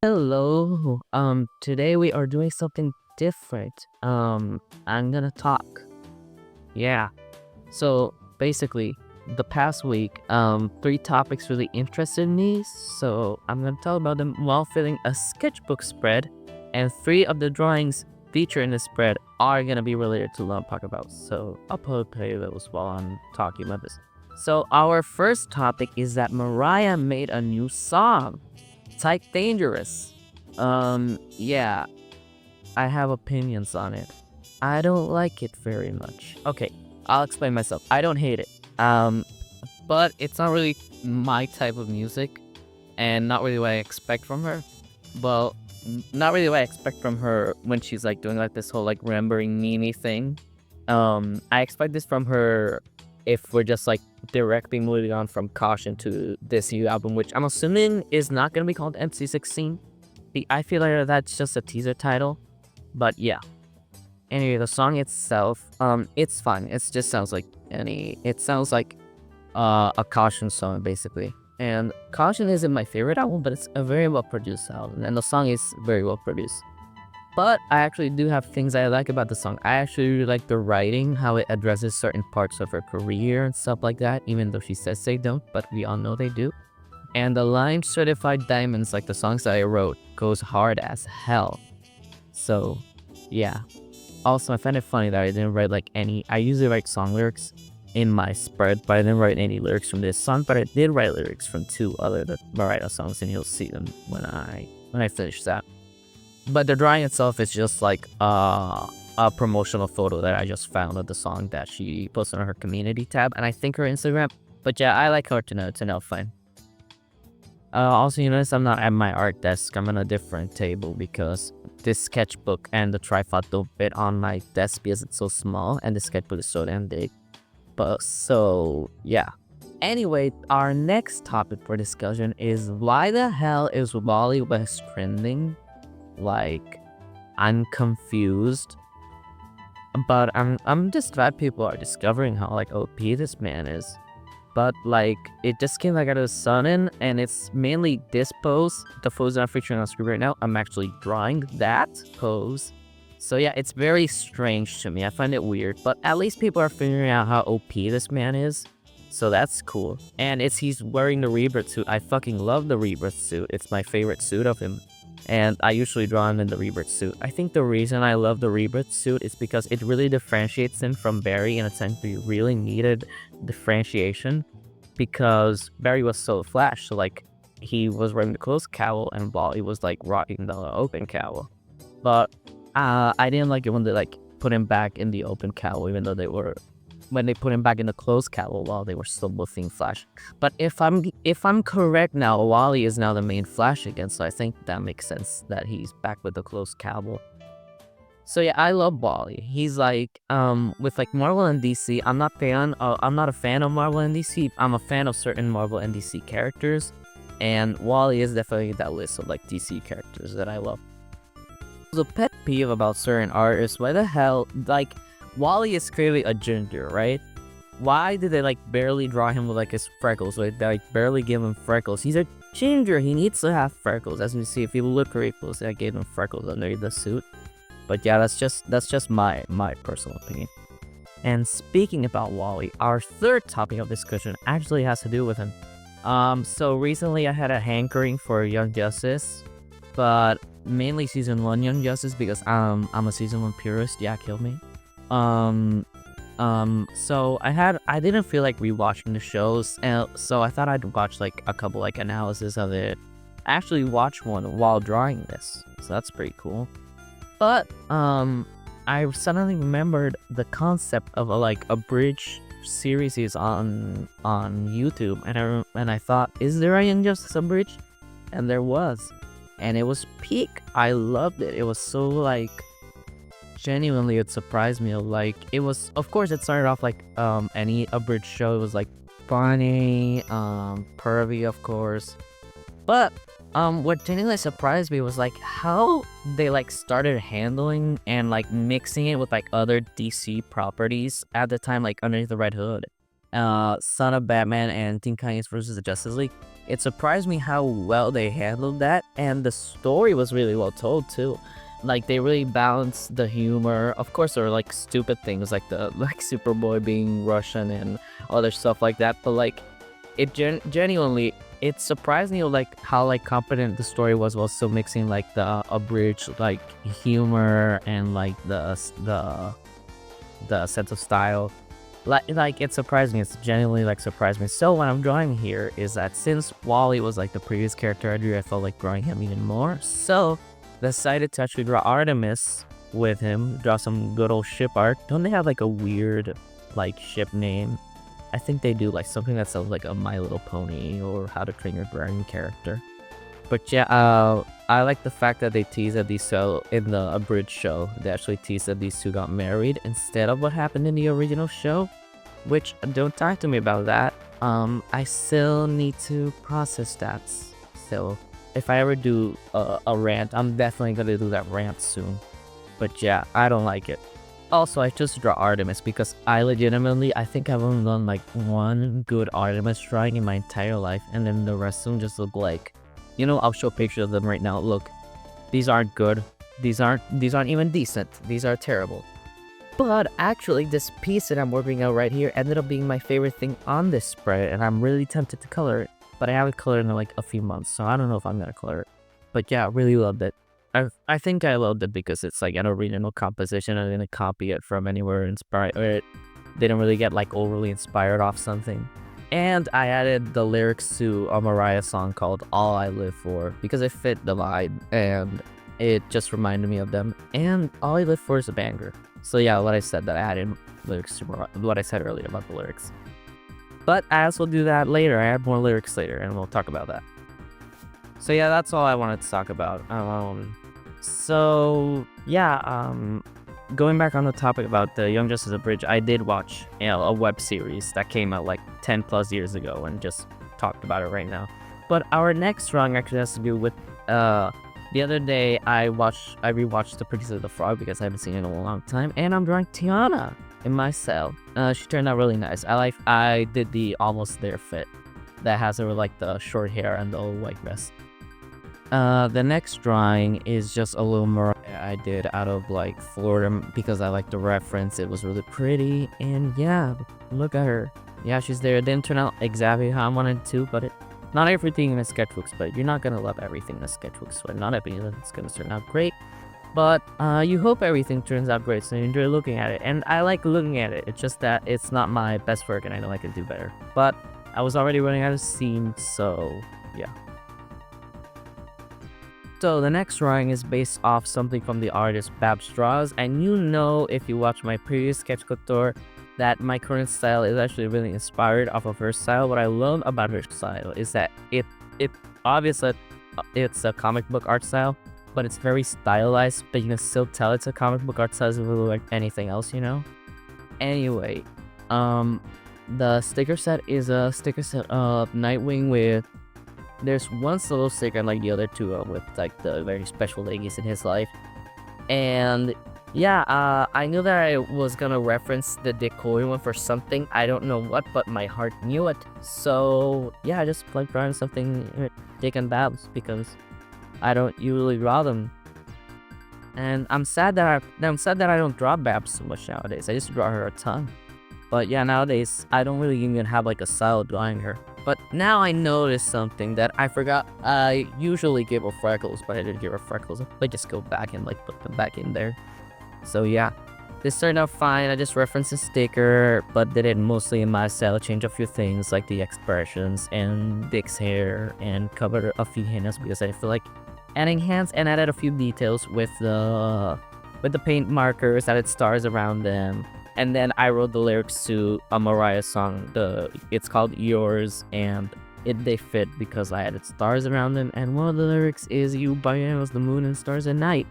Hello. Today we are doing something different. I'm gonna talk. Yeah. So basically, the past week, three topics really interested me. So I'm gonna talk about them while filling a sketchbook spread, and three of the drawings featured in the spread are gonna be related to what I'm talking about. So I'll play those while I'm talking about this. So our first topic is that Mariah made a new song. Type dangerous. Yeah, I have opinions on it. I don't like it very much. Okay, I'll explain myself. I don't hate it. But it's not really my type of music, and not really what I expect from her. Well, not really what I expect from her when she's like doing like this whole like remembering me thing. I expect this from her if we're just like directly moving on from Caution to this new album, which I'm assuming is not gonna be called MC16. I feel like that's just a teaser title, but yeah. Anyway, the song itself, it's fine. It just sounds like it sounds like a Caution song basically. And Caution isn't my favorite album, but it's a very well produced album, and the song is very well produced. But I actually do have things I like about the song. I actually really like the writing, how it addresses certain parts of her career and stuff like that, even though she says they don't, but we all know they do. And the line Certified Diamonds, like the songs that I wrote, goes hard as hell. So, yeah. Also, I find it funny that I didn't write like any. I usually write song lyrics in my spread, but I didn't write any lyrics from this song. But I did write lyrics from two other Mariah songs, and you'll see them when I finish that. But the drawing itself is just like a promotional photo that I just found of the song that she posted on her community tab, and I think her Instagram. But yeah, I like her to know fine. Also, you notice I'm not at my art desk. I'm on a different table because this sketchbook and the tripod don't fit on my desk because it's so small, and the sketchbook is so damn big. But so yeah. Anyway, our next topic for discussion is why the hell is Wally West trending? Like, I'm confused, but I'm just glad people are discovering how like OP this man is. But like, it just came like out of the sudden, and it's mainly this pose, the pose that I'm featuring on screen right now. I'm actually drawing that pose. So yeah, it's very strange to me. I find it weird, but at least people are figuring out how OP this man is. So that's cool. And he's wearing the Rebirth suit. I fucking love the Rebirth suit. It's my favorite suit of him. And I usually draw him in the Rebirth suit. I think the reason I love the Rebirth suit is because it really differentiates him from Barry in a sense we really needed differentiation, because Barry was so flash, so like he was wearing the closed cowl and Wally was like rocking the open cowl. But I didn't like it when they like put him back in the open cowl, even though when they put him back in the closed cowl while they were still moving Flash. But if I'm correct now, Wally is now the main Flash again, so I think that makes sense that he's back with the closed cowl. So yeah, I love Wally. He's like with like Marvel and DC. I'm not a fan of Marvel and DC. I'm a fan of certain Marvel and DC characters, and Wally is definitely that list of like DC characters that I love. The pet peeve about certain artists, why the hell, like, Wally is clearly a ginger, right? Why did they like barely draw him with like his freckles? Like, they like barely give him freckles. He's a ginger. He needs to have freckles. As we see, if you look very closely, I gave him freckles under the suit. But yeah, that's just my personal opinion. And speaking about Wally, our third topic of discussion actually has to do with him. So recently I had a hankering for Young Justice, but mainly season 1 Young Justice because I'm a season 1 purist. Yeah, kill me. So I didn't feel like rewatching the shows, and so I thought I'd watch like a couple like analysis of it. I actually watched one while drawing this, so that's pretty cool. But I suddenly remembered the concept of a bridge series is on YouTube, and I thought, is there a Young Justice abridged? And there was, and it was peak. I loved it. It was so like genuinely, it surprised me. Like, it was, of course, it started off like any abridged show. It was like funny, pervy, of course, but what genuinely surprised me was like how they like started handling and like mixing it with like other DC properties at the time, like Underneath the Red Hood, Son of Batman, and Teen Titans versus the Justice League. it surprised me how well they handled that, and the story was really well told too. Like they really balanced the humor. Of course, there were like stupid things like the like Superboy being Russian and other stuff like that, but like it genuinely it surprised me like how like competent the story was while still mixing like the abridged like humor and like the sense of style. Like it surprised me. It's genuinely like surprised me. So what I'm drawing here is that since Wally was like the previous character I drew, I felt like drawing him even more. So decided to actually draw Artemis with him, draw some good old ship art. Don't they have like a weird like ship name? I think they do, like something that sounds like a My Little Pony or How to Train Your Dragon character. But yeah, I like the fact that they teased that these two in the abridged show. They actually teased that these two got married instead of what happened in the original show. Which don't talk to me about that. I still need to process that. So if I ever do a rant, I'm definitely gonna do that rant soon. But yeah, I don't like it. Also, I just draw Artemis because I think I've only done like one good Artemis drawing in my entire life, and then the rest of them just look like, I'll show pictures of them right now. Look, these aren't good. These aren't even decent. These are terrible. But actually, this piece that I'm working out right here ended up being my favorite thing on this spread, and I'm really tempted to color it. But I haven't colored in like a few months, so I don't know if I'm gonna color it. But yeah, really loved it. I think I loved it because it's like an original composition. I didn't copy it from anywhere inspired, or it didn't really get like overly inspired off something. And I added the lyrics to a Mariah song called All I Live For because it fit the line and it just reminded me of them. And All I Live For is a banger. So yeah, what I said that I added lyrics to what I said earlier about the lyrics. But I also do that later. I add more lyrics later and we'll talk about that. So yeah, that's all I wanted to talk about. So yeah, going back on the topic about the Young Justice Abridged, I did watch a web series that came out like 10 plus years ago and just talked about it right now. But our next drawing actually has to do with the other day I rewatched The Princess of the Frog because I haven't seen it in a long time, and I'm drawing Tiana in my cell. She turned out really nice. I did the almost there fit that has her like the short hair and the old white vest. The next drawing is just a little Mariah I did out of like Florida because I like the reference. It was really pretty, and yeah, look at her. Yeah, she's there. It didn't turn out exactly how I wanted to, but not everything in a sketchbook spread. You're not gonna love everything in a sketchbook spread. Not everything is gonna turn out great, but you hope everything turns out great, so you enjoy looking at it. And I like looking at it. It's just that it's not my best work, and I know I can do better. But I was already running out of steam, so yeah. So the next drawing is based off something from the artist Babs Draws, and if you watch my previous sketchbook tour that my current style is actually really inspired off of her style. What I love about her style is that it obviously it's a comic book art style, but it's very stylized, but you can still tell it's a comic book art style like anything else, Anyway, the sticker set is a sticker set of Nightwing with there's one solo sticker and like the other two with like the very special ladies in his life. And yeah, I knew that I was gonna reference the Dick Corey one for something. I don't know what, but my heart knew it. So yeah, I just like drawing something with Dick and Babs because I don't usually draw them. And I'm sad that I don't draw Babs so much nowadays. I used to draw her a ton. But yeah, nowadays I don't really even have like a style drawing her. But now I noticed something that I forgot. I usually give her freckles, but I didn't give her freckles. I just go back and like put them back in there. So yeah, this turned out fine. I just referenced the sticker, but did it mostly in my style. Changed a few things like the expressions and Dick's hair, and covered a few hands because I feel like adding hands, and added a few details with the paint markers, added stars around them. And then I wrote the lyrics to a Mariah song. It's called Yours, and they fit because I added stars around them. And one of the lyrics is "You binos the moon and stars at night."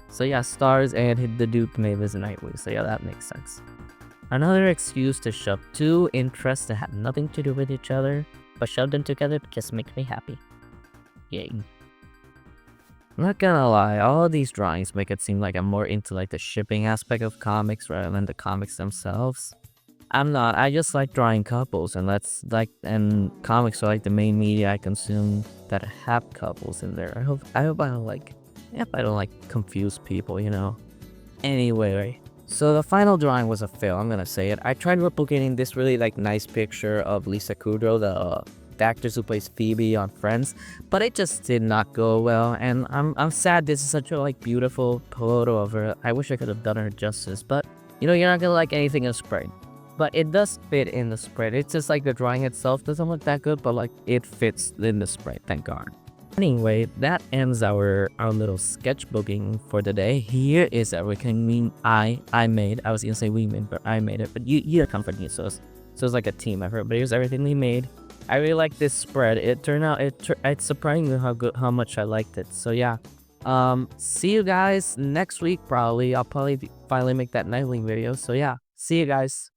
So yeah, stars and the dude's name is Nightwing. So yeah, that makes sense. Another excuse to shove two interests that have nothing to do with each other, but shove them together just makes me happy. Yay. I'm not gonna lie, all of these drawings make it seem like I'm more into like the shipping aspect of comics rather than the comics themselves. I'm not. I just like drawing couples, and that's like, and comics are like the main media I consume that have couples in there. I hope I don't like, if I don't like confuse people, you know. Anyway, so the final drawing was a fail. I'm gonna say it. I tried replicating this really like nice picture of Lisa Kudrow, the actress who plays Phoebe on Friends, but it just did not go well. And I'm sad. This is such a like beautiful photo of her. I wish I could have done her justice, but you know, you're not gonna like anything in a spread. But it does fit in the spread. It's just like the drawing itself doesn't look that good, but like it fits in the spread. Thank God. Anyway, that ends our little sketchbooking for the day. Here is everything I made. I was gonna say we made, but I made it. But you accompanied me, so it's like a team effort. But here's everything we made. I really like this spread. It turned out it's surprising how much I liked it. So yeah, see you guys next week probably. I'll probably finally make that nightly video. So yeah, see you guys.